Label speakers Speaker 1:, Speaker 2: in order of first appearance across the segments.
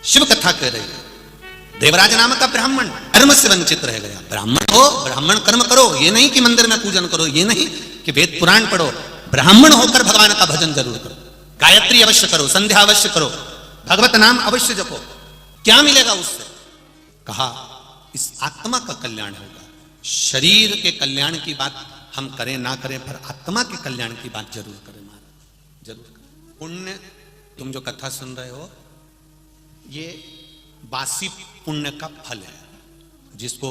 Speaker 1: शिव कथा कह रही है। देवराज नाम का ब्राह्मण कर्म से वंचित रह गया। ब्राह्मण हो, ब्राह्मण कर्म करो, ये नहीं कि मंदिर में पूजन करो, ये नहीं कि वेद पुराण पढ़ो, ब्राह्मण होकर भगवान का भजन जरूर करो, गायत्री अवश्य करो, संध्या अवश्य करो, भगवत नाम अवश्य जपो। क्या मिलेगा उससे? कहा इस आत्मा का कल्याण होगा। शरीर के कल्याण की बात हम करें ना करें, पर आत्मा के कल्याण की बात जरूर करें महाराज, जरूर करें। पुण्य, तुम जो कथा सुन रहे हो, ये बासी पुण्य का फल है, जिसको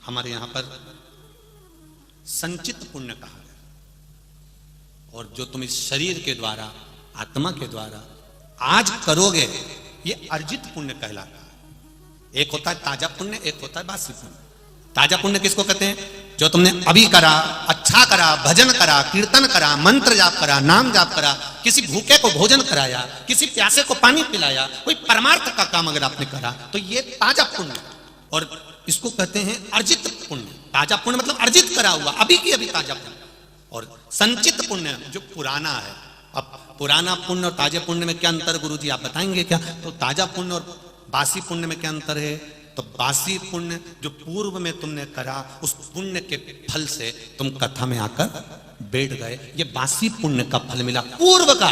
Speaker 1: हमारे यहां पर संचित पुण्य कहा गया। और जो तुम इस शरीर के द्वारा, आत्मा के द्वारा आज करोगे, ये अर्जित पुण्य कहलाता है। एक होता है ताजा पुण्य, एक होता है बासी पुण्य। ताजा पुण्य किसको कहते हैं? जो तुमने अभी करा, अच्छा करा, भजन करा, कीर्तन करा, मंत्र जाप करा, नाम जाप करा, किसी भूखे को भोजन कराया, किसी प्यासे को पानी पिलाया, कोई परमार्थ का काम अगर आपने करा, तो ये ताजा पुण्य। और इसको कहते हैं अर्जित पुण्य। ताजा पुण्य मतलब अर्जित करा हुआ, अभी की अभी ताजा पुण्य। और संचित पुण्य जो पुराना है। अब पुराना पुण्य और ताजे पुण्य में क्या अंतर गुरुजी आप बताएंगे क्या? तो ताजा पुण्य और बासी पुण्य में क्या अंतर है? तो बासी पुण्य जो पूर्व में तुमने करा, उस पुण्य के फल से तुम कथा में आकर बैठ गए, ये बासी पुण्य का फल मिला पूर्व का।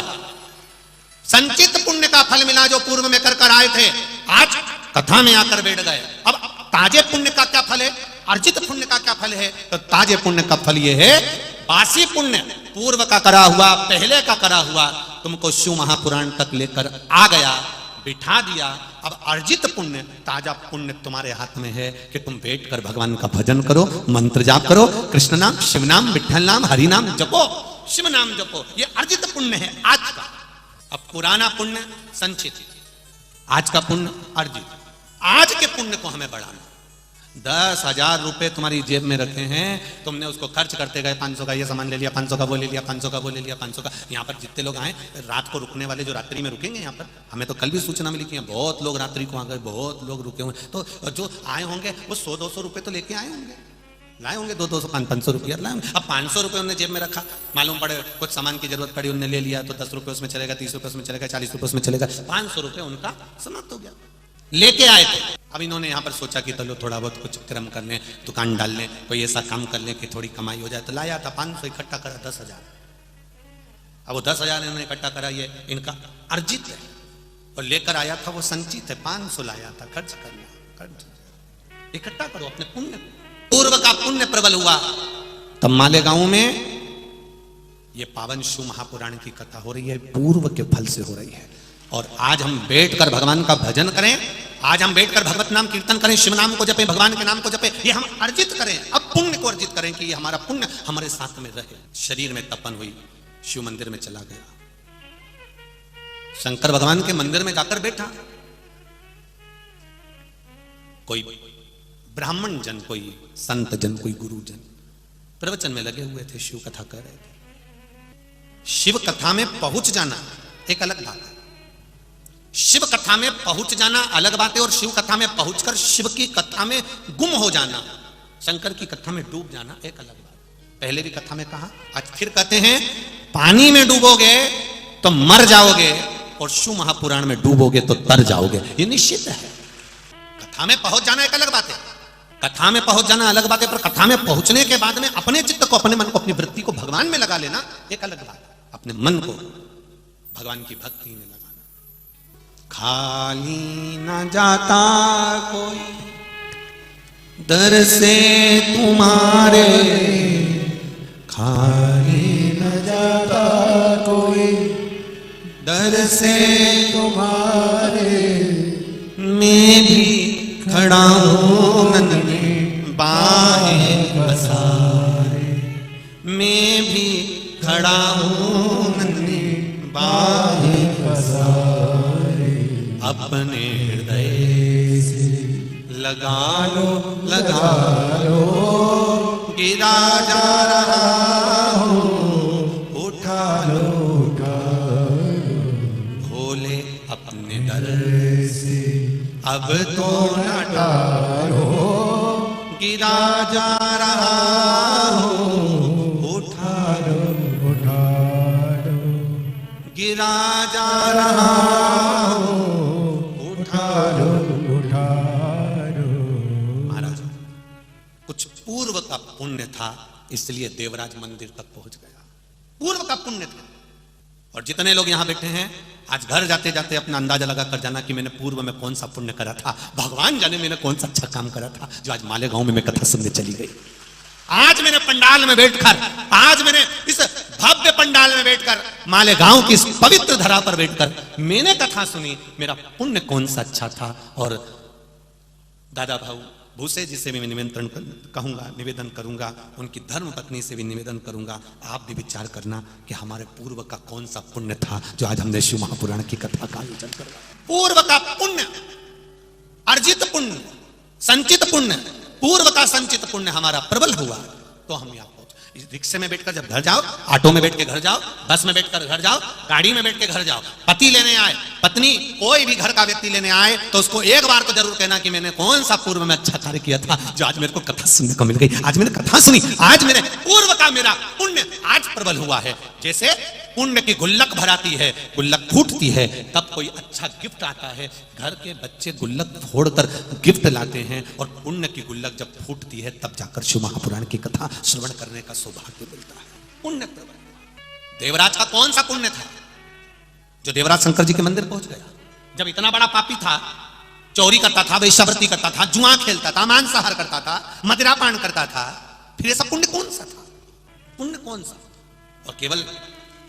Speaker 1: संचित पुण्य का फल मिला जो पूर्व में कर आए थे, आज कथा में आकर बैठ गए। अब ताजे पुण्य का क्या फल है? अर्जित पुण्य का क्या फल है? तो ताजे पुण्य का फल ये है, बासी पुण्य पूर्व का करा हुआ, पहले का करा हुआ तुमको शिव महापुराण तक लेकर आ गया, बिठा दिया। अब अर्जित पुण्य, ताजा पुण्य तुम्हारे हाथ में है कि तुम बैठकर भगवान का भजन करो, मंत्र जाप करो, कृष्ण नाम, शिव नाम, विठ्ठल नाम, हरि नाम जपो, शिव नाम जपो। ये अर्जित पुण्य है आज का। अब पुराना पुण्य संचित, आज का पुण्य अर्जित। आज के पुण्य को हमें बढ़ाना। 10,000 रुपए तुम्हारी जेब में रखे हैं, तुमने उसको खर्च करते गए, 500 का ये सामान ले लिया, 500 का वो ले लिया, 500 का वो ले लिया, 500 का। यहाँ पर जितने लोग आए, रात को रुकने वाले जो रात्रि में रुकेंगे यहाँ पर, हमें तो कल भी सूचना मिली कि बहुत लोग रात्रि को आ गए, बहुत लोग रुके हुए। तो जो आए होंगे वो 100-200 रुपए तो लेके आए होंगे, लाए होंगे 200-500 रुपया लाए होंगे। अब 500 रुपये उन्होंने जेब में रखा, मालूम पड़े कुछ सामान की जरूरत पड़ी, उन्होंने ले लिया, तो 10 रुपये उसमें चलेगा, 30 रुपये उसमें चलेगा, 40 रुपये उसमें चलेगा, 500 रुपये उनका समाप्त हो गया। लेके आए थे, अब इन्होंने यहाँ पर सोचा कि चलो थोड़ा बहुत कुछ क्रम कर लें, दुकान डाल लें, कोई ऐसा काम कर लें कि थोड़ी कमाई हो जाए। तो लाया था 500, इकट्ठा करा 10,000। अब वो 10,000 इन्होंने इकट्ठा करा, ये इनका अर्जित है। और लेकर आया था वो संचित है, 500 लाया था, खर्च कर लिया, खर्च इकट्ठा करो अपने पुण्य। पूर्व का पुण्य प्रबल हुआ, तब मालेगांव में ये पावन शिव महापुराण की कथा हो रही है, पूर्व के फल से हो रही है। और आज हम बैठकर भगवान का भजन करें, आज हम बैठकर भगवत नाम कीर्तन करें, शिव नाम को जपें, भगवान के नाम को जपें, ये हम अर्जित करें। अब पुण्य को अर्जित करें कि ये हमारा पुण्य हमारे साथ में रहे। शरीर में तपन हुई, शिव मंदिर में चला गया, शंकर भगवान के मंदिर में जाकर बैठा। कोई ब्राह्मण जन, कोई संत जन, कोई गुरु जन प्रवचन में लगे हुए थे, शिव कथा कर रहे थे। शिव कथा में पहुंच जाना एक अलग बात है। शिव कथा में पहुंच जाना अलग बात है, और शिव कथा में पहुंचकर शिव की कथा में गुम हो जाना, शंकर की कथा में डूब जाना एक अलग बात है। पहले भी कथा में कहा, आज फिर कहते हैं, पानी में डूबोगे तो मर जाओगे, और शिव महापुराण में डूबोगे तो तर जाओगे, ये निश्चित है। कथा में पहुंच जाना एक अलग बात है, कथा में पहुंच जाना अलग बात है, पर कथा में पहुंचने के बाद में अपने चित्त को, अपने मन को, अपनी वृत्ति को भगवान में लगा लेना एक अलग बात है। अपने मन को भगवान की भक्ति में लगाना। खाली न जाता कोई दर से तुम्हारे, खाली न जाता कोई दर से तुम्हारे, मैं भी खड़ा हूँ नन्हे बाहें पसारे, मैं भी खड़ा हूँ नन्हे बाहें पसारे। अपने हृदय से लगा लो, लगा लो, गिरा जा रहा हूँ, उठा लो, उठा लो, भोले अपने दर से अब तो न टालो, गिरा जा रहा हूँ, उठा लो, उठा लो, गिरा जा रहा हूँ,
Speaker 2: उठारो उठारो।
Speaker 1: महाराज कुछ पूर्व का पुण्य था, इसलिए देवराज मंदिर तक पहुंच गया। पूर्व का पुण्य था। और जितने लोग यहां बैठे हैं, आज घर जाते जाते अपना अंदाजा लगा कर जाना कि मैंने पूर्व में कौन सा पुण्य करा था। भगवान जाने मैंने कौन सा अच्छा काम करा था जो आज मालेगांव में मैं कथा सुनने चली गई। आज मैंने पंडाल में बैठकर, आज मैंने इस भव्य पंडाल में बैठकर, मालेगांव की इस पवित्र धरा पर बैठकर मैंने कथा सुनी। मेरा पुण्य कौन सा अच्छा था। और दादा भाऊ भूसे जी से भी मैं निवेदन करूंगा, उनकी धर्म पत्नी से भी निवेदन करूंगा, आप भी विचार करना कि हमारे पूर्व का कौन सा पुण्य था जो आज हमने शिव महापुराण की कथा का आयोजन कर। पूर्व का पुण्य, अर्जित पुण्य, संचित पुण्य, पूर्व का संचित पुण्य हमारा प्रबल हुआ तो हम यहाँ पहुंचे। रिक्शे में बैठकर जब घर जाओ, ऑटो में बैठ के घर जाओ, बस में बैठकर घर जाओ, गाड़ी में बैठ के घर जाओ, पति लेने आए, पत्नी, कोई भी घर का व्यक्ति लेने आए तो उसको एक बार तो जरूर कहना कि मैंने कौन सा पूर्व में अच्छा कार्य किया था जो आज मेरे को कथा सुनने को मिल गई। आज मैंने कथा सुनी, आज मेरे पूर्व का मेरा पुण्य आज प्रबल हुआ है। जैसे पुण्य की गुल्लक भराती है, गुल्लक फूटती है, तब कोई अच्छा गिफ्ट आता है। घर के बच्चे गुल्लक फोड़कर गिफ्ट लाते हैं और पुण्य की गुल्लक जब फूटती है तब जाकर शिव महापुराण की कथा श्रवण करने का सौभाग्य मिलता है। पुण्य प्रबल। देवराज का कौन सा पुण्य था जो देवराज शंकर जी के मंदिर पहुंच गया? जब इतना बड़ा पापी था, चोरी करता था, वेश्यावृत्ति करता था, जुआ खेलता था, मांसाहार करता था, मदिरापान करता था, फिर ऐसा पुण्य कौन सा था? पुण्य कौन सा? और केवल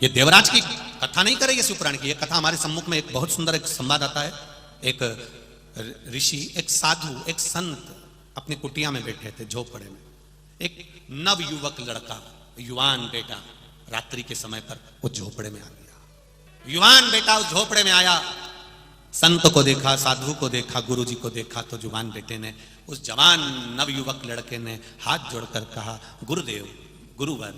Speaker 1: ये देवराज की कथा नहीं करे, ये शिवपुराण की कथा हमारे सम्मुख में एक बहुत सुंदर एक संवाद आता है। एक ऋषि, एक साधु, एक संत अपनी कुटिया में बैठे थे झोपड़े में। एक नव युवक लड़का, युवान बेटा रात्रि के समय पर वो झोपड़े में आ गया। युवान बेटा उस झोपड़े में आया, संत को देखा, साधु को देखा, गुरु जी को देखा तो जुवान बेटे ने, उस जवान नव युवक लड़के ने हाथ जोड़कर कहा, गुरुदेव, गुरुवर,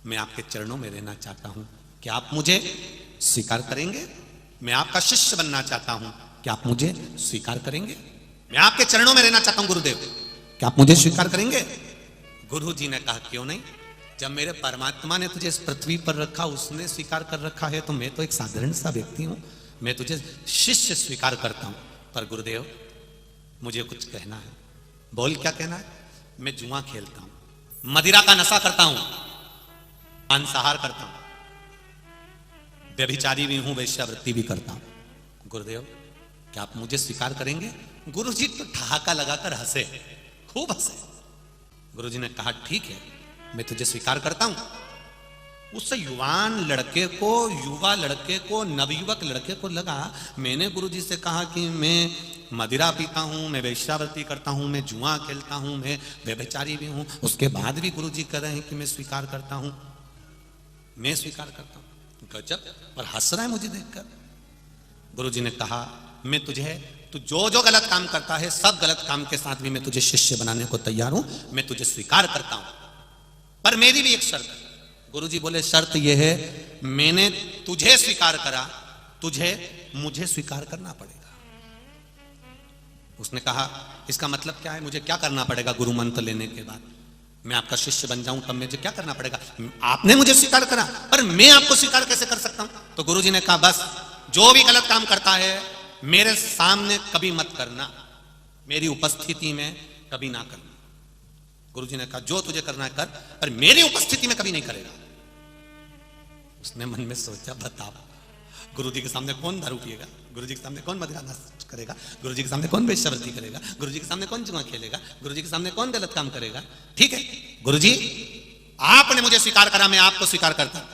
Speaker 1: मैं आपके चरणों में रहना चाहता हूं, क्या आप मुझे स्वीकार करेंगे? मैं आपका शिष्य बनना चाहता हूं, क्या आप मुझे स्वीकार करेंगे? मैं आपके चरणों में रहना चाहता हूं गुरुदेव, क्या आप मुझे स्वीकार करेंगे? गुरु जी ने कहा, क्यों नहीं, जब मेरे परमात्मा ने तुझे इस पृथ्वी पर रखा, उसने स्वीकार कर रखा है, तो मैं तो एक साधारण सा व्यक्ति हूं, मैं तुझे शिष्य स्वीकार करता हूं। पर गुरुदेव मुझे कुछ कहना है। बोल, क्या कहना है? मैं जुआ खेलता हूं, मदिरा का नशा करता हूं, मांसाहार करता हूं, व्यभिचारी भी हूं, वेश्यावृत्ति भी करता हूं। गुरुदेव क्या आप मुझे स्वीकार करेंगे? गुरु जी तो ठहाका लगाकर हंसे, खूब हंसे। गुरु जी ने कहा, ठीक है, मैं तुझे स्वीकार करता हूं। उस युवान लड़के को, युवा लड़के को, नवयुवक लड़के को लगा, मैंने गुरु जी से कहा कि मैं मदिरा पीता हूं, मैं वेश्यावृत्ति करता हूं, मैं जुआ खेलता हूं, मैं व्यभिचारी भी हूं, उसके बाद भी गुरु जी कह रहे हैं कि मैं स्वीकार करता हूं, मैं स्वीकार करता हूं। गजब, पर हंस रहा है मुझे देखकर। गुरु जी ने कहा, मैं तुझे, तू जो जो गलत काम करता है, सब गलत काम के साथ भी मैं तुझे शिष्य बनाने को तैयार हूं, मैं तुझे स्वीकार करता हूं, पर मेरी भी एक शर्त है। गुरु जी बोले, शर्त यह है, मैंने तुझे स्वीकार करा, तुझे मुझे स्वीकार करना पड़ेगा। उसने कहा, इसका मतलब क्या है? मुझे क्या करना पड़ेगा? गुरु मंत्र लेने के बाद मैं आपका शिष्य बन जाऊं तब मुझे क्या करना पड़ेगा? आपने मुझे स्वीकार करा, पर मैं आपको स्वीकार कैसे कर सकता हूं? तो गुरु जी ने कहा, बस जो भी गलत काम करता है मेरे सामने कभी मत करना, मेरी उपस्थिति में कभी ना करना। गुरु जी ने कहा, जो तुझे करना है कर, पर मेरी उपस्थिति में कभी नहीं करेगा। उसने मन में सोचा, बताओ गुरु जी के सामने कौन दारू पिएगा, गुरु जी के सामने कौन मदिरा करेगा, गुरु जी के सामने कौन वेश्यावृत्ति करेगा, गुरु जी के सामने कौन जुआ खेलेगा, गुरु जी के सामने कौन गलत काम करेगा? ठीक है गुरु जी, आपने मुझे स्वीकार करा, मैं आपको स्वीकार करता।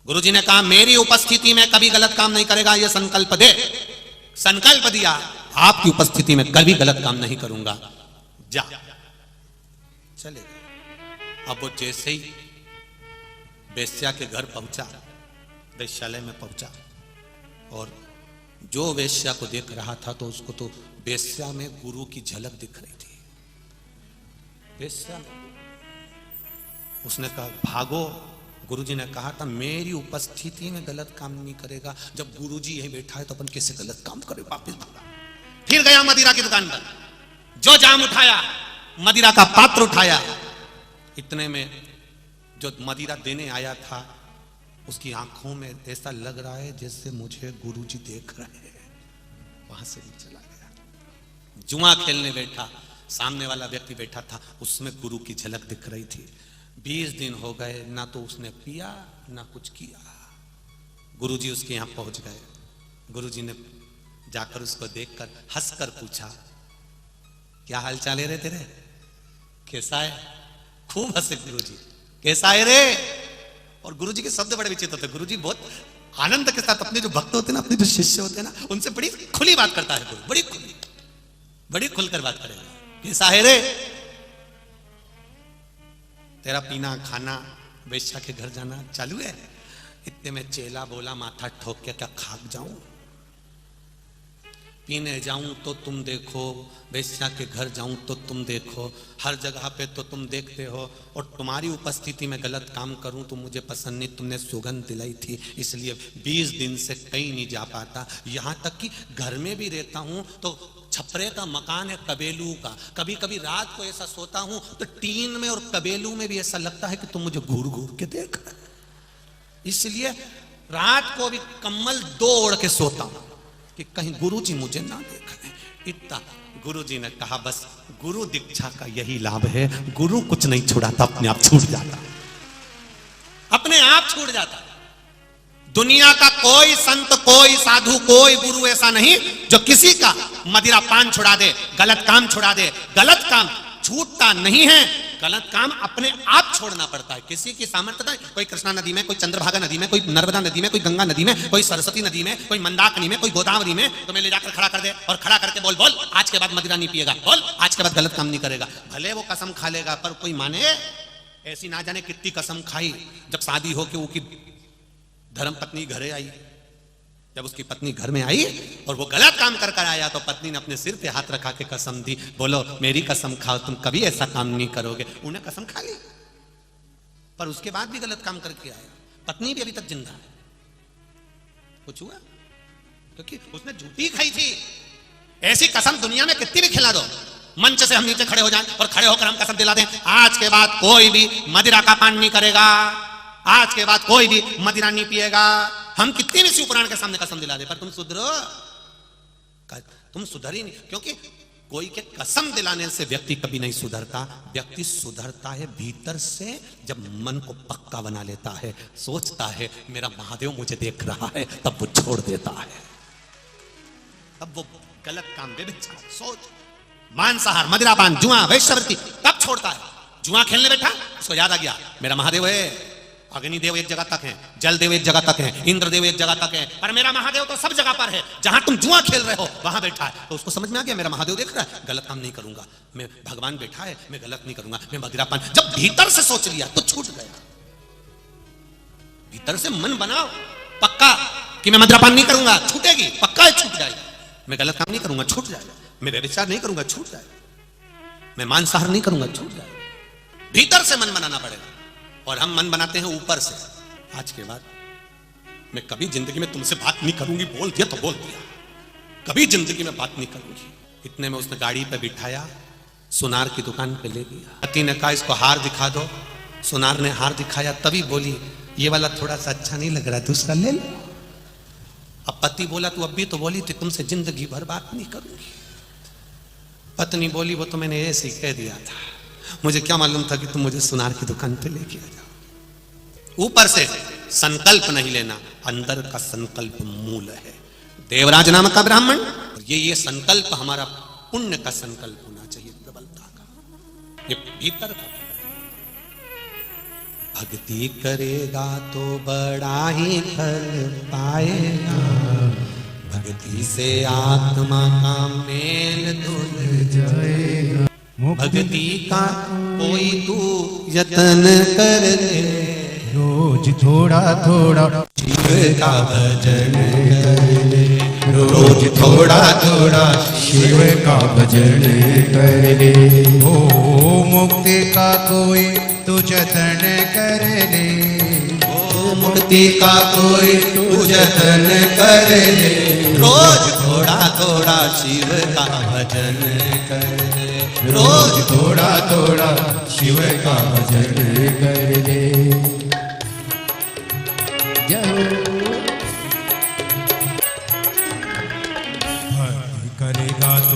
Speaker 1: गुरु जी ने कहा, मेरी उपस्थिति में कभी गलत काम नहीं करेगा, यह संकल्प दे। संकल्प दिया, आपकी उपस्थिति में कभी गलत काम नहीं करूंगा, जा। चले गए। अब वो जैसे ही वेश्या के घर पहुंचा, वेश्यालय में पहुंचा, और जो वेश्या को देख रहा था तो उसको तो वेश्या में गुरु की झलक दिख रही थी। वेश्या में उसने कहा, भागो। गुरुजी ने कहा था, मेरी उपस्थिति में गलत काम नहीं करेगा, जब गुरुजी यही बैठा है तो अपन कैसे गलत काम करे? वापस भागा। फिर गया मदिरा की दुकान पर, जो जाम उठाया, मदिरा का पात्र उठाया। इतने में जो मदिरा देने आया था, उसकी आंखों में ऐसा लग रहा है जैसे मुझे गुरुजी देख रहे हैं। वहां से भी चला गया। जुआ खेलने बैठा, सामने वाला व्यक्ति बैठा था, उसमें गुरु की झलक दिख रही थी। 20 दिन हो गए, ना तो उसने पिया ना कुछ किया। गुरुजी उसके यहां पहुंच गए। गुरुजी ने जाकर उसको देखकर हंसकर पूछा, क्या हाल चाल है रे तेरे, कैसा है? खूब हंसे गुरुजी, कैसा है रे? और गुरुजी के शब्द बड़े विचित्र थे। गुरुजी बहुत आनंद के साथ अपने जो भक्त होते हैं ना, अपने जो शिष्य होते हैं ना, उनसे बड़ी खुली बात करता है गुरु, बड़ी खुलकर बात करेगा। कैसा है रे? तेरा पीना खाना वेश्या के घर जाना चालू है? इतने में चेला बोला, माथा ठोक के, क्या खाक जाऊं? पीने जाऊं तो तुम देखो, वेश्या के घर जाऊं तो तुम देखो, हर जगह पे तो तुम देखते हो, और तुम्हारी उपस्थिति में गलत काम करूं तो मुझे पसंद नहीं। तुमने सुगंध दिलाई थी, इसलिए 20 दिन से कहीं नहीं जा पाता। यहां तक कि घर में भी रहता हूं तो छपरे का मकान है, कबेलू का। कभी कभी रात को ऐसा सोता हूं तो टीन में और कबेलू में भी ऐसा लगता है कि तुम मुझे घूर घूर के देख रहे। इसलिए रात को भी कम्बल 2 ओढ़ के सोता हूं कि कहीं गुरुजी मुझे ना देख लें। इतना गुरुजी ने कहा, बस गुरु दीक्षा का यही लाभ है, गुरु कुछ नहीं छुड़ाता, अपने आप छूट जाता, अपने आप छूट जाता। दुनिया का कोई संत, कोई साधु, कोई गुरु ऐसा नहीं जो किसी का मदिरा पान छुड़ा दे, गलत काम छुड़ा दे। गलत काम छूटता नहीं है, गलत काम अपने आप छोड़ना पड़ता है। किसी की सामर्थ्य नहीं। कोई कृष्णा नदी में, कोई चंद्रभागा नदी में, कोई नर्मदा नदी में, कोई गंगा नदी में, कोई सरस्वती नदी में, कोई मंदाकिनी में, कोई गोदावरी में तुम्हें ले जाकर खड़ा कर दे और खड़ा करके बोल बोल आज के बाद मदिरा नहीं पिएगा, बोल आज के बाद गलत काम नहीं करेगा। भले वो कसम खा लेगा, पर कोई माने? ऐसी ना जाने कितनी कसम खाई। जब शादी हो के उसकी धर्म पत्नी घरे आई, जब उसकी पत्नी घर में आई और वो गलत काम कर कर आया, तो पत्नी ने अपने सिर पे हाथ रखा के कसम दी, बोलो मेरी कसम खाओ तुम कभी ऐसा काम नहीं करोगे। उन्हें कसम खा ली, पर उसके बाद भी गलत काम करके आया। पत्नी भी अभी तक जिंदा है। कुछ हुआ? क्योंकि उसने झूठी खाई थी। ऐसी कसम दुनिया में कितनी भी खिला दो, मंच से हम नीचे खड़े हो जाएं और खड़े होकर हम कसम दिला दें, आज के बाद कोई भी मदिरा का पान नहीं करेगा, आज के बाद कोई भी मदिरा नहीं पिएगा। हम कितनी भी शिव पुराण के सामने कसम दिला दे, पर तुम सुधरो, तुम सुधर ही नहीं। क्योंकि कोई के कसम दिलाने से व्यक्ति कभी नहीं सुधरता। व्यक्ति सुधरता है भीतर से, जब मन को पक्का बना लेता है, सोचता है मेरा महादेव मुझे देख रहा है, तब वो छोड़ देता है। तब वो गलत काम, व्यभिचार, सोच, मांसाहार, मदिरापान, जुआ, वैश्यवृत्ति तब छोड़ता है। जुआ खेलने बैठा, उसको याद आ गया मेरा महादेव है। अग्निदेव एक जगह तक है, जलदेव एक जगह तक है, इंद्रदेव एक जगह तक है, पर मेरा महादेव तो सब जगह पर है। जहां तुम जुआ खेल रहे हो वहां बैठा है। तो उसको समझ में आ गया मेरा महादेव देख रहा है, गलत काम नहीं करूंगा, मैं भगवान बैठा है, मैं गलत नहीं करूंगा, मैं मदिरापान। जब भीतर से सोच लिया तो छूट गया। भीतर से मन बनाओ पक्का कि मैं मदिरापान नहीं करूंगा, छूटेगी, पक्का है छूट जाएगा। मैं गलत काम नहीं करूंगा, छूट जाएगा। मैं व्यभिचार नहीं करूंगा, छूट जाएगा। मैं मांसाहार नहीं करूंगा, छूट जाएगा। भीतर से मन बनाना पड़ेगा। और हम मन बनाते हैं ऊपर से। आज के बाद मैं कभी जिंदगी में तुमसे बात नहीं करूंगी, बोल दिया तो बोल दिया, कभी जिंदगी में बात नहीं करूंगी। इतने में उसने गाड़ी पे बिठाया, सुनार की दुकान पे ले गया। पति ने कहा इसको हार दिखा दो। सुनार ने हार दिखाया, तभी बोली ये वाला थोड़ा सा अच्छा नहीं लग रहा, दूसरा ले लो। अब पति बोला तू अब भी तो बोली थी तुमसे जिंदगी भर बात नहीं करूंगी। पत्नी बोली वो तो मैंने ऐसे ही कह दिया था, मुझे क्या मालूम था कि तुम मुझे सुनार की दुकान पे लेके आ जाओ। ऊपर से संकल्प नहीं लेना, अंदर का संकल्प मूल है। देवराज नाम का ब्राह्मण, ये संकल्प हमारा पुण्य का संकल्प होना चाहिए, प्रबलता का, ये भीतर का। भक्ति करेगा तो बड़ा ही फल पाएगा, भक्ति से आत्मा का मेल धुल जाएगा। भक्ति का कोई तू यत्न कर ले,
Speaker 2: रोज थोड़ा थोड़ा
Speaker 1: शिव का भजन कर ले,
Speaker 2: रोज थोड़ा थोड़ा शिव का भजन कर ले। ओ मुक्ति का कोई तू जतन कर ले,
Speaker 1: ओ मुक्ति का कोई तू जतन कर ले, रोज थोड़ा थोड़ा शिव का भजन कर ले,
Speaker 2: रोज थोड़ा थोड़ा शिव का भजन कर ले। जय हो।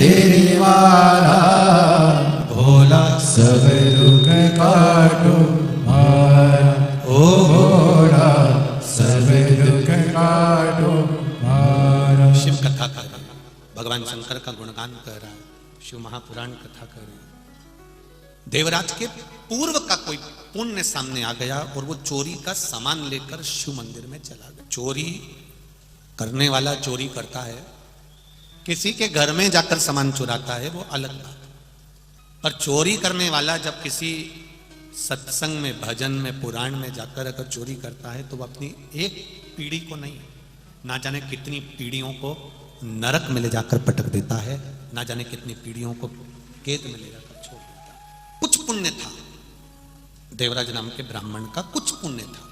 Speaker 2: तेरी माला भोला सब दुख काटो मारा ओ भोला सब दुख काटो मारा।
Speaker 1: शिव कथा कर रहा है, भगवान शंकर का गुणगान कर रहा है, शिव महापुराण कथा कर रहे हैं। देवराज के पूर्व का कोई पुण्य सामने आ गया और वो चोरी का सामान लेकर शिव मंदिर में चला गया। चोरी करने वाला चोरी करता है, किसी के घर में जाकर सामान चुराता है वो अलग बात है, पर चोरी करने वाला जब किसी सत्संग में, भजन में, पुराण में जाकर अगर चोरी करता है तो वो अपनी एक पीढ़ी को नहीं, ना जाने कितनी पीढ़ियों को नरक में ले जाकर पटक देता है, ना जाने कितनी पीढ़ियों को केत में ले जाकर छोड़ देता है। कुछ पुण्य था देवराज नाम के ब्राह्मण का, कुछ पुण्य था,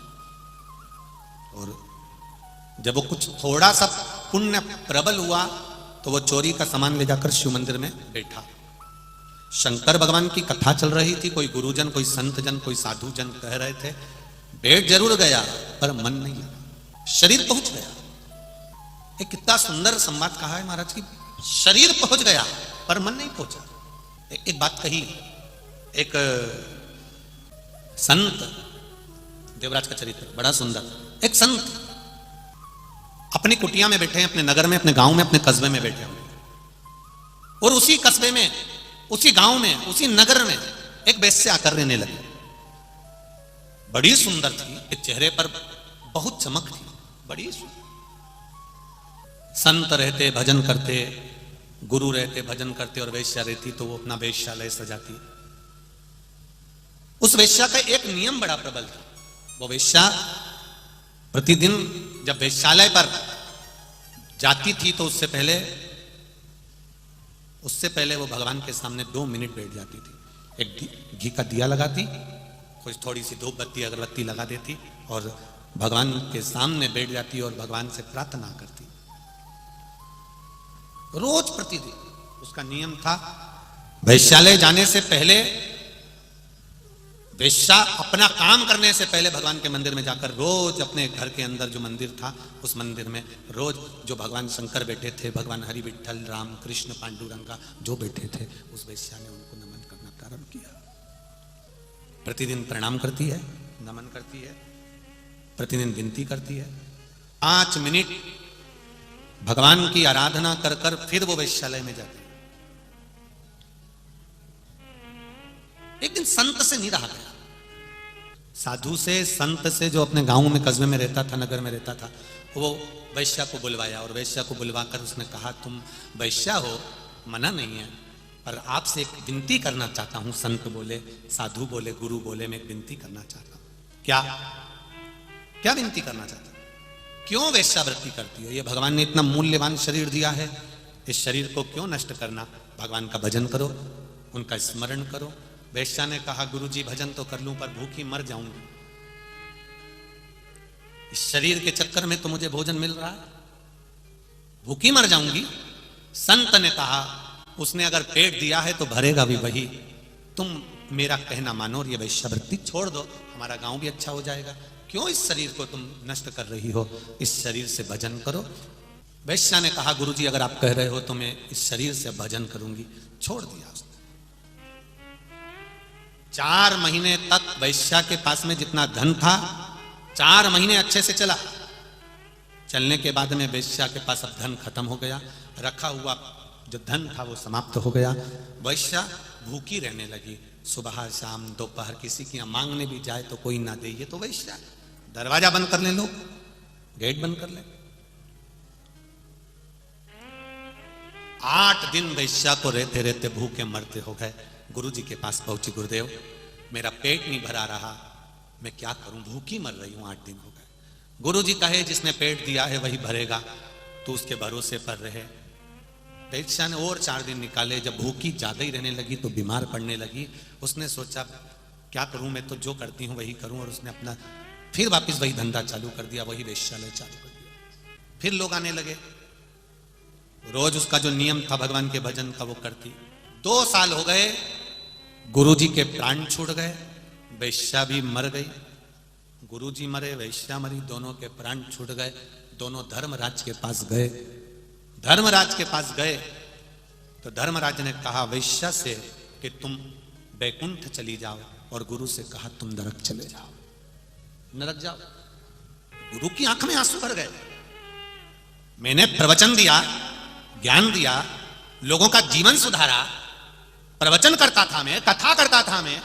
Speaker 1: और जब वो कुछ थोड़ा सा पुण्य प्रबल हुआ तो वो चोरी का सामान ले जाकर शिव मंदिर में बैठा। शंकर भगवान की कथा चल रही थी, कोई गुरुजन, कोई संत जन, कोई साधु जन कह रहे थे, बैठ जरूर गया पर मन नहीं लगा, शरीर पहुंच गया। एक कितना सुंदर संवाद कहा है महाराज की, शरीर पहुंच गया पर मन नहीं पहुंचा। एक बात कही, एक संत, देवराज का चरित्र बड़ा सुंदर, एक संत अपनी कुटिया में बैठे हैं, अपने नगर में, अपने गांव में, अपने कस्बे में बैठे हुए, और उसी कस्बे में, उसी गांव में, उसी नगर में एक वेश्या आकर रहने लगी। बड़ी सुंदर थी, एक चेहरे पर बहुत चमक थी, बड़ी सुंदर। संत रहते, भजन करते, गुरु रहते, भजन करते, और वेश्या रहती तो वो अपना वेश्यालय सजाती। उस वेश्या का एक नियम बड़ा प्रबल था, वो वेश्या प्रतिदिन जब वेश्यालय पर जाती थी तो उससे पहले वो भगवान के सामने 2 मिनट बैठ जाती थी। एक घी का दिया लगाती, कुछ थोड़ी सी धूप बत्ती अगरबत्ती लगा देती और भगवान के सामने बैठ जाती और भगवान से प्रार्थना करती। रोज प्रतिदिन उसका नियम था। वैश्यालय जाने से पहले वेश्या अपना काम करने से पहले भगवान के मंदिर में जाकर रोज अपने घर के अंदर जो मंदिर था उस मंदिर में रोज जो भगवान शंकर बैठे थे, भगवान हरि, विठल, राम, कृष्ण, पांडुरंगा जो बैठे थे, उस वेश्या ने उनको नमन करना प्रारंभ किया। प्रतिदिन प्रणाम करती है, नमन करती है, प्रतिदिन विनती करती है। 5 मिनट भगवान की आराधना कर कर फिर वो वेश्यालय में जाती है। एक दिन संत से नहीं रहा गया, साधु से, संत से, जो अपने गांव में, कस्बे में रहता था, नगर में रहता था, वो वैश्या को बुलवाया और वैश्या को बुलवाकर उसने कहा, तुम वैश्या हो, मना नहीं है, पर आपसे एक विनती करना चाहता हूं। संत बोले, साधु बोले, गुरु बोले, मैं एक विनती करना चाहता हूं। क्या क्या विनती करना चाहता हूं? क्यों वेश्यावृत्ति करती हो? ये भगवान ने इतना मूल्यवान शरीर दिया है, इस शरीर को क्यों नष्ट करना? भगवान का भजन करो, उनका स्मरण करो। वेश्या ने कहा, गुरुजी भजन तो कर लूं पर भूखी मर जाऊंगी, इस शरीर के चक्कर में तो मुझे भोजन मिल रहा है, भूखी मर जाऊंगी। संत ने कहा, उसने अगर पेट दिया है तो भरेगा भी वही, तुम मेरा कहना मानो और ये वेश्यावृत्ति छोड़ दो, हमारा गांव भी अच्छा हो जाएगा। क्यों इस शरीर को तुम नष्ट कर रही हो? इस शरीर से भजन करो। वेश्या ने कहा, गुरुजी अगर आप कह रहे हो तो मैं इस शरीर से भजन करूंगी। छोड़ दिया उसने। 4 महीने तक वैश्या के पास में जितना धन था, 4 महीने अच्छे से चला। चलने के बाद में वैश्या के पास अब धन खत्म हो गया, रखा हुआ जो धन था वो समाप्त हो गया। वैश्या भूखी रहने लगी, सुबह शाम दोपहर किसी की यहाँ मांगने भी जाए तो कोई ना दे। ये तो वैश्या, दरवाजा बंद कर ले लोग, गेट बंद कर ले। 8 दिन वैश्या को रहते रहते भूखे मरते हो गए। गुरु जी के पास पहुंची, गुरुदेव मेरा पेट नहीं भरा रहा, मैं क्या करूं, भूखी मर रही हूं, 8 दिन हो गए। गुरु जी कहे, जिसने पेट दिया है वही भरेगा, तू उसके भरोसे पर रहे। वैश्या ने और 4 दिन निकाले। जब भूखी ज्यादा ही रहने लगी तो बीमार पड़ने लगी। उसने सोचा क्या करूं, मैं तो जो करती हूं वही करूं, और उसने अपना फिर वापस वही धंधा चालू कर दिया, वही वेश्यालय चालू कर दिया। फिर लोग आने लगे, रोज उसका जो नियम था भगवान के भजन का वो करती। 2 साल हो गए, गुरुजी के प्राण छूट गए, वैश्या भी मर गई। गुरुजी मरे, वैश्या मरी, दोनों के प्राण छूट गए। दोनों धर्मराज के पास गए। धर्मराज के पास गए तो तो धर्मराज ने कहा वैश्या से कि तुम बैकुंठ चली जाओ, और गुरु से कहा तुम नरक चले जाओ, नरक जाओ। गुरु की आंख में आंसू भर गए। मैंने प्रवचन दिया, ज्ञान दिया, लोगों का जीवन सुधारा, प्रवचन करता था मैं, कथा करता था मैं,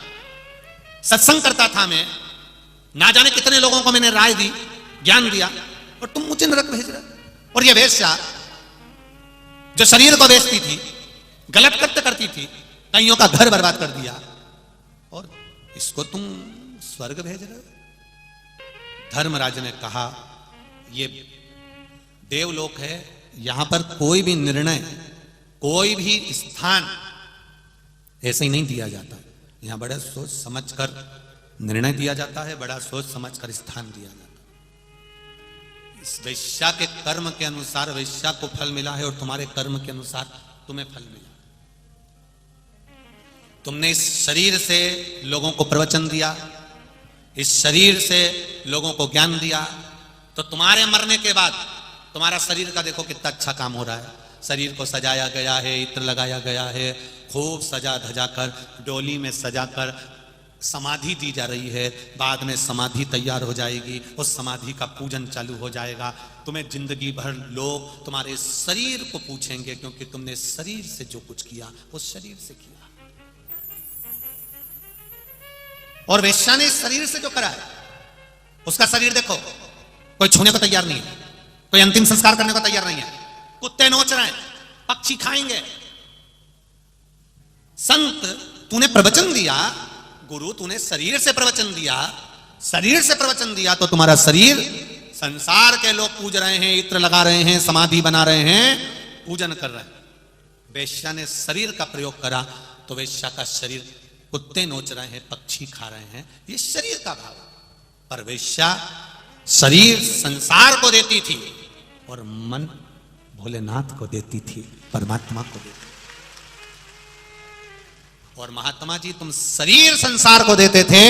Speaker 1: सत्संग करता था मैं, ना जाने कितने लोगों को मैंने राय दी, ज्ञान दिया, और तुम मुझे नरक भेज रहे। और ये वेश्या जो शरीर को बेचती थी, गलत कृत्य करती थी, कईयों का घर बर्बाद कर दिया, और इसको तुम स्वर्ग भेज रहे हो। धर्मराज ने कहा ये देवलोक है, यहां पर कोई भी निर्णय, कोई भी स्थान ऐसे ही नहीं दिया जाता। यहां बड़ा सोच समझ कर निर्णय दिया जाता है, बड़ा सोच समझ कर स्थान दिया जाता है। इस वैश्या के कर्म के अनुसार वैश्या को फल मिला है, और तुम्हारे कर्म के अनुसार तुम्हें फल मिला। तुमने इस शरीर से लोगों को प्रवचन दिया, इस शरीर से लोगों को ज्ञान दिया, तो तुम्हारे मरने के बाद तुम्हारा शरीर का देखो कितना अच्छा काम हो रहा है। शरीर को सजाया गया है, इत्र लगाया गया है, खूब सजा धजा कर, डोली में सजा कर समाधि दी जा रही है। बाद में समाधि तैयार हो जाएगी, उस समाधि का पूजन चालू हो जाएगा। तुम्हें जिंदगी भर लोग तुम्हारे शरीर को पूछेंगे, क्योंकि तुमने शरीर से जो कुछ किया उस शरीर से किया। और वेश्या ने इस शरीर से जो करा है, उसका शरीर देखो, कोई छूने को तैयार नहीं है, कोई अंतिम संस्कार करने को तैयार नहीं है। कुत्ते नोच रहे हैं, पक्षी खाएंगे। संत तूने प्रवचन दिया, गुरु तूने शरीर से प्रवचन दिया, शरीर से प्रवचन दिया, तो तुम्हारा शरीर संसार के लोग पूज रहे हैं, इत्र लगा रहे हैं, समाधि बना रहे हैं, पूजन कर रहे हैं। वेश्या ने शरीर का प्रयोग करा, तो वेश्या का शरीर कुत्ते नोच रहे हैं, पक्षी खा रहे हैं, ये शरीर का भाव। पर वेश्या शरीर संसार को देती थी, और मन भोलेनाथ को देती थी, परमात्मा को देती थी। और महात्मा जी तुम शरीर संसार को देते थे,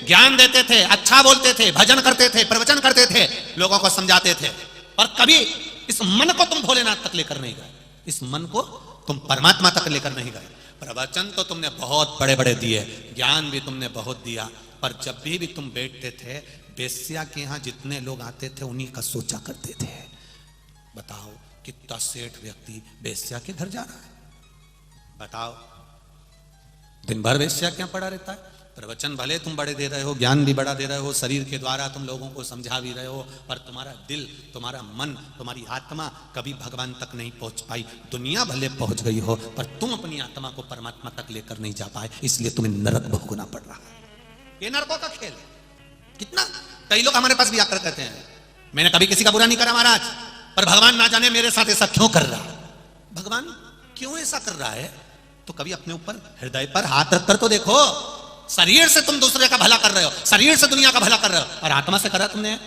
Speaker 1: ज्ञान देते थे, अच्छा बोलते थे, भजन करते थे, प्रवचन करते थे, लोगों को समझाते थे, और कभी इस मन को तुम भोलेनाथ तक लेकर नहीं गए, इस मन को तुम परमात्मा तक लेकर नहीं गए। प्रवचन तो तुमने बहुत बड़े बड़े दिए, ज्ञान भी तुमने बहुत दिया, पर जब भी तुम बैठते थे, वेश्या के यहां जितने लोग आते थे उन्हीं का सोचा करते थे। बताओ कितना सेठ व्यक्ति वेश्या के घर जा रहा है, बताओ दिन भर वेश्या क्या पड़ा रहता है। प्रवचन भले तुम बड़े दे रहे हो, ज्ञान भी बड़ा दे रहे हो, शरीर के द्वारा तुम लोगों को समझा भी रहे हो, पर तुम्हारा दिल, तुम्हारा मन, तुम्हारी आत्मा कभी भगवान तक नहीं पहुंच पाई। दुनिया भले पहुंच गई हो, पर तुम अपनी आत्मा को परमात्मा तक लेकर नहीं जा पाए, इसलिए तुम्हें नरक भोगना पड़ रहा है। ये नरकों का खेल है। कितना कई लोग हमारे पास भी आकर कहते हैं मैंने कभी किसी का बुरा नहीं करा महाराज, पर भगवान ना जाने मेरे साथ ऐसा क्यों कर रहा है। भगवान क्यों ऐसा कर रहा है, तो कभी अपने ऊपर हृदय पर हाथ रखकर तो देखो। शरीर से तुम दूसरे का भला कर रहे हो, शरीर से दुनिया का भला कर रहे हो, और आत्मा से करा तुमने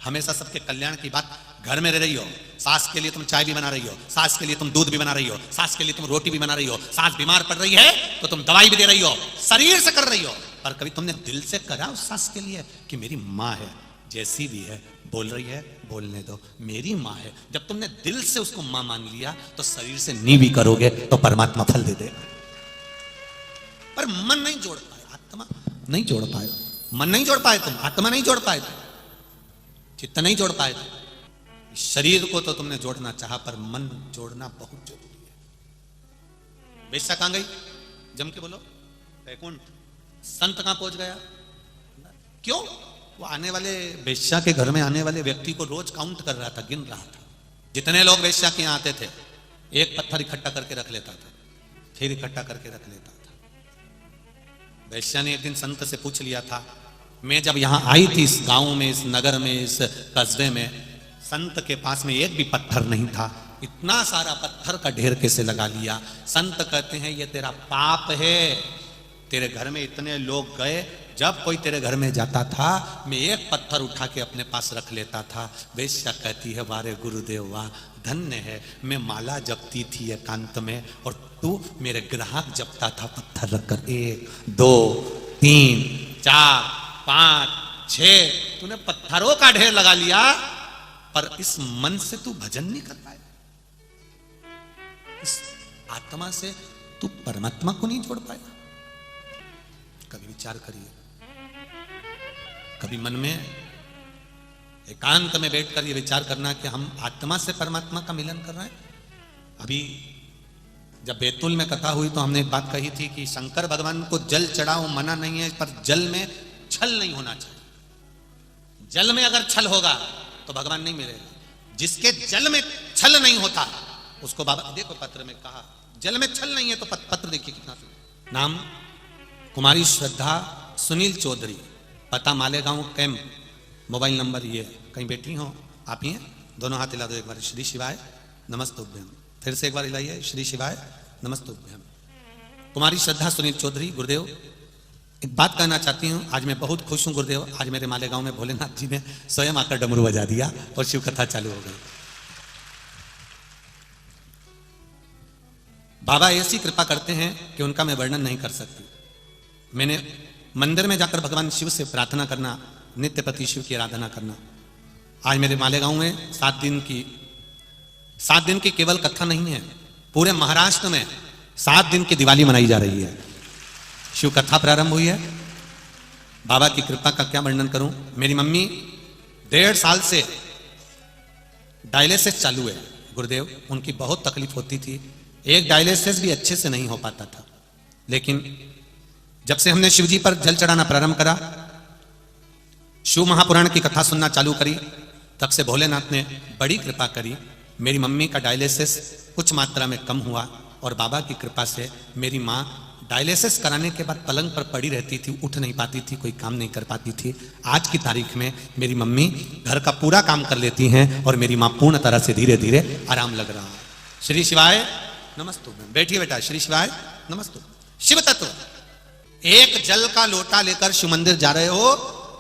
Speaker 1: हमेशा सबके कल्याण की बात। घर में रह रही हो, सास के लिए तुम चाय भी बना रही हो, सास के लिए तुम दूध भी बना रही हो, सास के लिए तुम रोटी भी बना रही हो, सास बीमार पड़ रही है तो तुम दवाई भी दे रही हो, शरीर से कर रही हो। पर कभी तुमने दिल से करा उस सास के लिए कि मेरी माँ है, जैसी भी है, बोल रही है बोलने दो, मेरी माँ है। जब तुमने दिल से उसको माँ मान लिया, तो शरीर से नी भी करोगे तो परमात्मा फल दे देगा। पर मन नहीं जोड़ पाए, आत्मा नहीं जोड़ पाए, मन नहीं जोड़ पाए तुम, आत्मा नहीं जोड़ पाए तुम, चित्त नहीं जोड़ पाए तुम। शरीर को तो तुमने जोड़ना चाहा, पर मन जोड़ना बहुत जरूरी है। वेश्या कहां गई, जम के बोलो, बैकुंठ। संत कहां पहुंच गया, क्यों? वो आने वाले वेश्या के घर में आने वाले व्यक्ति को रोज काउंट कर रहा था, गिन रहा था। जितने लोग वेश्या के यहाँ आते थे, एक पत्थर इकट्ठा करके रख लेता था, फिर इकट्ठा करके रख लेता था। वेश्या ने एक दिन संत से पूछ लिया था, मैं जब यहाँ आई थी इस गांव में, इस नगर में, इस कस्बे में, संत के पास में एक भी पत्थर नहीं था, इतना सारा पत्थर का ढेर कैसे लगा लिया? संत कहते हैं ये तेरा पाप है। तेरे घर में इतने लोग गए, जब कोई तेरे घर में जाता था मैं एक पत्थर उठा के अपने पास रख लेता था। वेश्या कहती है वारे गुरुदेव वाह, धन्य है, मैं माला जपती थी एकांत में, और तू मेरे ग्राहक जपता था पत्थर रखकर। 1 2 3 4 5 6 तूने पत्थरों का ढेर लगा लिया, पर इस मन से तू भजन नहीं कर पाया, इस आत्मा से तू परमात्मा को नहीं जोड़ पाया? कभी विचार करिए, कभी मन में एकांत में बैठकर ये विचार करना कि हम आत्मा से परमात्मा का मिलन कर रहे हैं। अभी जब बैतूल में कथा हुई तो हमने एक बात कही थी कि शंकर भगवान को जल चढ़ाओ मना नहीं है, पर जल में छल नहीं होना चाहिए। जल में अगर छल होगा तो भगवान नहीं मिलेगा। जिसके जल में छल नहीं होता उसको बाबा देखो पत्र में कहा, जल में छल नहीं है तो पत्र देखिए कितना सुंदर। नाम कुमारी श्रद्धा सुनील चौधरी, पता मालेगांव कैंप, मोबाइल नंबर ये। कहीं बैठी हो आप ही हैं? दोनों हाथ हिला दो एक बार। श्री शिवाय नमस्तुभ्यम। फिर से एक बार हिलाइए, श्री शिवाय नमस्तुभ्यम। कुमारी श्रद्धा सुनील चौधरी। गुरुदेव एक बात कहना चाहती हूँ, आज मैं बहुत खुश हूँ गुरुदेव। आज मेरे मालेगांव में भोलेनाथ जी ने स्वयं आकर डमरू बजा दिया और शिव कथा चालू हो गई। बाबा ऐसी कृपा करते हैं कि उनका मैं वर्णन नहीं कर सकती। मैंने मंदिर में जाकर भगवान शिव से प्रार्थना करना, नित्यपति शिव की आराधना करना। आज मेरे मालेगांव में 7 दिन की केवल कथा नहीं है, पूरे महाराष्ट्र में 7 दिन की दिवाली मनाई जा रही है। शिव कथा प्रारंभ हुई है। बाबा की कृपा का क्या वर्णन करूं। मेरी मम्मी 1.5 साल से डायलिसिस चालू है गुरुदेव। उनकी बहुत तकलीफ होती थी, एक डायलिसिस भी अच्छे से नहीं हो पाता था। लेकिन जब से हमने शिव जी पर जल चढ़ाना प्रारंभ करा, शिव महापुराण की कथा सुनना चालू करी, तब से भोलेनाथ ने बड़ी कृपा करी। मेरी मम्मी का डायलिसिस कुछ मात्रा में कम हुआ और बाबा की कृपा से मेरी माँ डायलिसिस कराने के बाद पलंग पर पड़ी रहती थी, उठ नहीं पाती थी, कोई काम नहीं कर पाती थी। आज की तारीख में मेरी मम्मी घर का पूरा काम कर लेती हैं और मेरी माँ पूर्ण तरह से धीरे धीरे आराम लग रहा है। श्री शिवाय नमस्तुभ्यम। बैठिए बेटा। श्री शिवाय नमस्तुभ्यम। शिव तत्व, एक जल का लोटा लेकर शिव मंदिर जा रहे हो,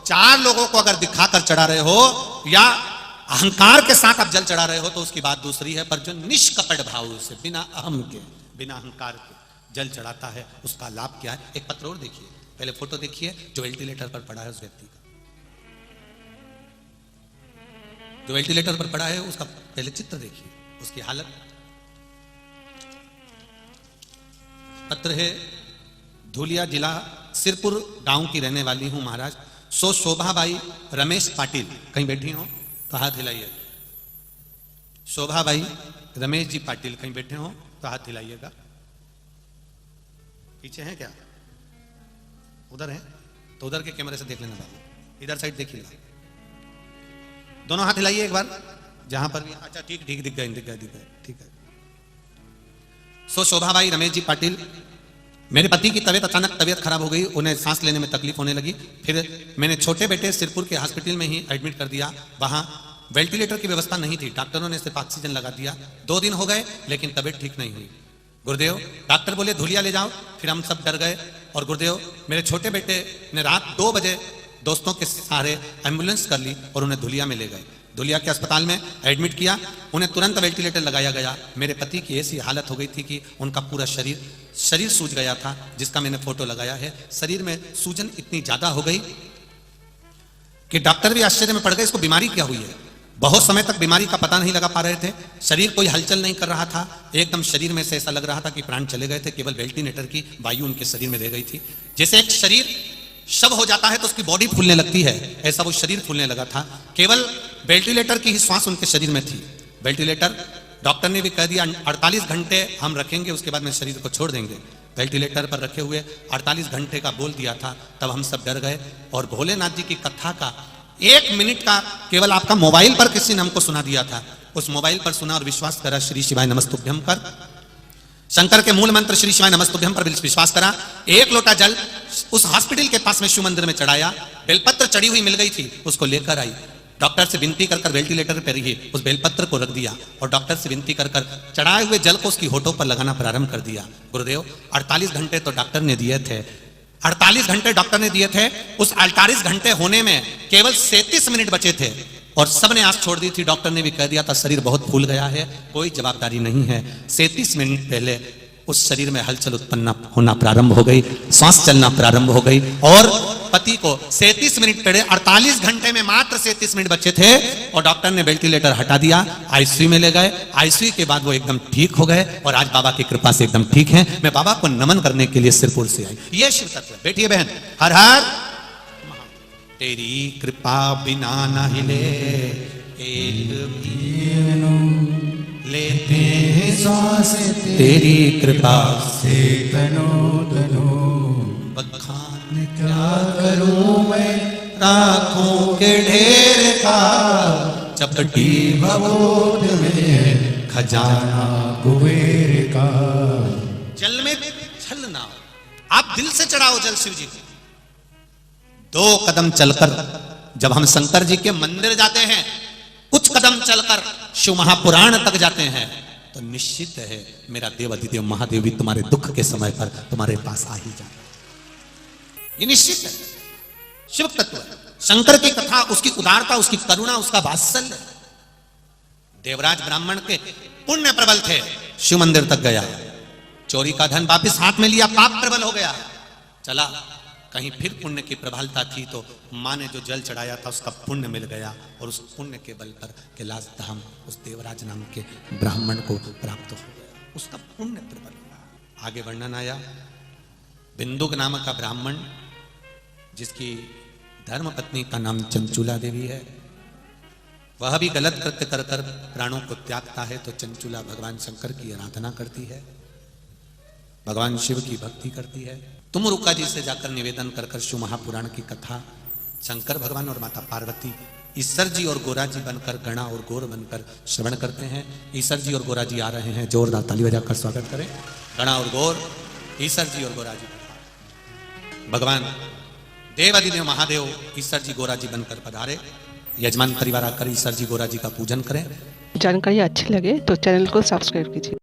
Speaker 1: 4 लोगों को अगर दिखाकर चढ़ा रहे हो या अहंकार के साथ आप जल चढ़ा रहे हो तो उसकी बात दूसरी है। पर जो निष्कपट भाव से बिना अहम के बिना अहंकार के जल चढ़ाता है उसका लाभ क्या है। एक पत्र और देखिए, पहले फोटो देखिए जो वेंटिलेटर पर पड़ा है उस व्यक्ति का। जो वेंटिलेटर पर पड़ा है उसका पहले चित्र देखिए, उसकी हालत। पत्र है धुलिया जिला सिरपुर गांव की रहने वाली हूं महाराज। सो शोभाबाई रमेश पाटिल, कहीं बैठी हो तो हाथ हिलाइए। शोभाबाई रमेश जी पाटिल कहीं बैठे हो तो हाथ हिलाइएगा। पीछे हैं क्या? उधर है तो उधर के कैमरे से देख लेना बाबू, इधर साइड देखिएगा। दोनों हाथ हिलाइए एक बार, जहां पर भी। अच्छा ठीक ठीक, दिख गए ठीक है। सो शोभाबाई रमेश जी पाटिल, मेरे पति की अचानक तबीयत खराब हो गई, उन्हें सांस लेने में तकलीफ होने लगी। फिर मैंने छोटे बेटे सिरपुर के हॉस्पिटल में ही एडमिट कर दिया। वहां वेंटिलेटर की व्यवस्था नहीं थी, डॉक्टरों ने सिर्फ ऑक्सीजन लगा दिया। 2 दिन हो गए लेकिन तबीयत ठीक नहीं हुई। गुरुदेव डॉक्टर बोले धुलिया ले जाओ, फिर हम सब डर गए। और गुरुदेव मेरे छोटे बेटे ने रात 2 बजे दोस्तों के सहारे एम्बुलेंस कर ली और उन्हें धुलिया में ले गए। धुलिया के अस्पताल में एडमिट किया, उन्हें तुरंत वेंटिलेटर लगाया गया। मेरे पति की ऐसी हालत हो गई थी कि उनका पूरा शरीर सूज गया था, जिसका मैंने फोटो लगाया है। शरीर में सूजन इतनी ज्यादा हो गई कि डॉक्टर भी आश्चर्य में पड़ गए, इसको बीमारी क्या हुई है। बहुत समय तक बीमारी का पता नहीं लगा पा रहे थे, शरीर कोई हलचल नहीं कर रहा था, एकदम शरीर में से ऐसा लग रहा था कि प्राण चले गए थे, केवल वेंटिलेटर की वायु उनके शरीर में रह गई थी। जैसे एक शरीर शव हो जाता है तो उसकी बॉडी फूलने लगती है, ऐसा वो शरीर फूलने लगा था। केवल वेंटिलेटर की ही श्वास उनके शरीर में थी। वेंटिलेटर डॉक्टर ने भी कह दिया 48 घंटे हम रखेंगे, उसके बाद में शरीर को छोड़ देंगे। वेंटिलेटर पर रखे हुए 48 घंटे का बोल दिया था, तब हम सब डर गए। और भोलेनाथ जी की कथा का 1 मिनट का केवल आपका मोबाइल पर किसी ने हमको सुना दिया था, उस मोबाइल पर सुना और विश्वास करा। श्री शिवाय नमस्तुभ्यम कर, शंकर के मूल मंत्र श्री शिवाय नमस्तुभ्यम पर विश्वास करा। 1 लोटा जल उस हॉस्पिटल के पास में शिव मंदिर में चढ़ाया। बेलपत्र चढ़ी हुई मिल गई थी, उसको लेकर आई। डॉक्टर से विनती कर वेंटिलेटर पर ही उस बेलपत्र को रख दिया और डॉक्टर से विनती कर चढ़ाए हुए जल को उसकी होठों पर लगाना प्रारंभ कर दिया। गुरुदेव 48 घंटे तो डॉक्टर ने दिए थे, 48 घंटे डॉक्टर ने दिए थे। उस 48 घंटे होने में केवल 37 मिनट बचे थे और सबने आस छोड़ दी थी। डॉक्टर ने भी कह दिया था शरीर बहुत फूल गया है, कोई जवाबदारी नहीं है। 37 मिनट पहले उस शरीर में हलचल उत्पन्न होना प्रारंभ हो गई, सांस चलना प्रारंभ हो गई और पति को 37 मिनट पड़े, 48 घंटे में मात्र 37 मिनट बचे थे और डॉक्टर ने वेंटिलेटर हटा दिया, आईसीयू में ले गए। आईसीयू के बाद वो एकदम ठीक हो गए और आज बाबा की कृपा से एकदम ठीक हैं। मैं बाबा को नमन करने के लिए सिरपुर से आई। ये शिव तत्व है। बैठिए बहन। हर हर तेरी कृपा बिना न हिले एक भी लेते हैं
Speaker 2: श्वास
Speaker 1: तेरी कृपा
Speaker 2: से तनो तनो
Speaker 1: बखान
Speaker 2: क्या करूं मैं
Speaker 1: राखों के ढेर का चपटी
Speaker 2: भवोद में
Speaker 1: खजाना
Speaker 2: कुबेर का।
Speaker 1: जल में छल ना हो, आप दिल से चढ़ाओ जल शिव जी को। 2 कदम चलकर जब हम शंकर जी के मंदिर जाते हैं, कुछ कदम चलकर शिव महापुराण तक जाते हैं, तो निश्चित है मेरा देव अधिदेव महादेव भी तुम्हारे दुख के समय पर तुम्हारे पास आ ही जाए। ये निश्चित है। शिव तत्व है। शंकर की कथा, उसकी उदारता, उसकी करुणा, उसका वात्सल्य। देवराज ब्राह्मण के पुण्य प्रबल थे, शिव मंदिर तक गया, चोरी का धन वापिस हाथ में लिया, पाप प्रबल हो गया, चला कहीं फिर पुण्य की प्रबलता थी तो माँ ने जो जल चढ़ाया था उसका पुण्य मिल गया और उस पुण्य के बल पर कैलाश धाम उस देवराज नाम के ब्राह्मण को प्राप्त हो गया, उसका पुण्य प्रबल हुआ। आगे वर्णन आया, बिंदुक नाम का ब्राह्मण जिसकी धर्म पत्नी का नाम चंचूला देवी है, वह भी गलत कृत्य कर कर प्राणों को त्यागता है, तो चंचूला भगवान शंकर की आराधना करती है, भगवान शिव की भक्ति करती है। तुम रुका जी से जाकर निवेदन कर कर शिव महापुराण की कथा शंकर भगवान और माता पार्वती ईश्वर जी और गोरा जी बनकर, गणा और गौर बनकर श्रवण करते हैं। ईश्वर जी और गोरा जी आ रहे हैं, जोरदार ताली बजाकर स्वागत करें। गणा और गौर, ईश्वर जी और गोरा जी। भगवान देवाधिदेव महादेव ईश्वर जी गोरा जी बनकर पधारे। यजमान परिवार आकर ईश्वर जी गोरा जी का पूजन करें।
Speaker 3: जानकारी अच्छी लगे तो चैनल को सब्सक्राइब कीजिए।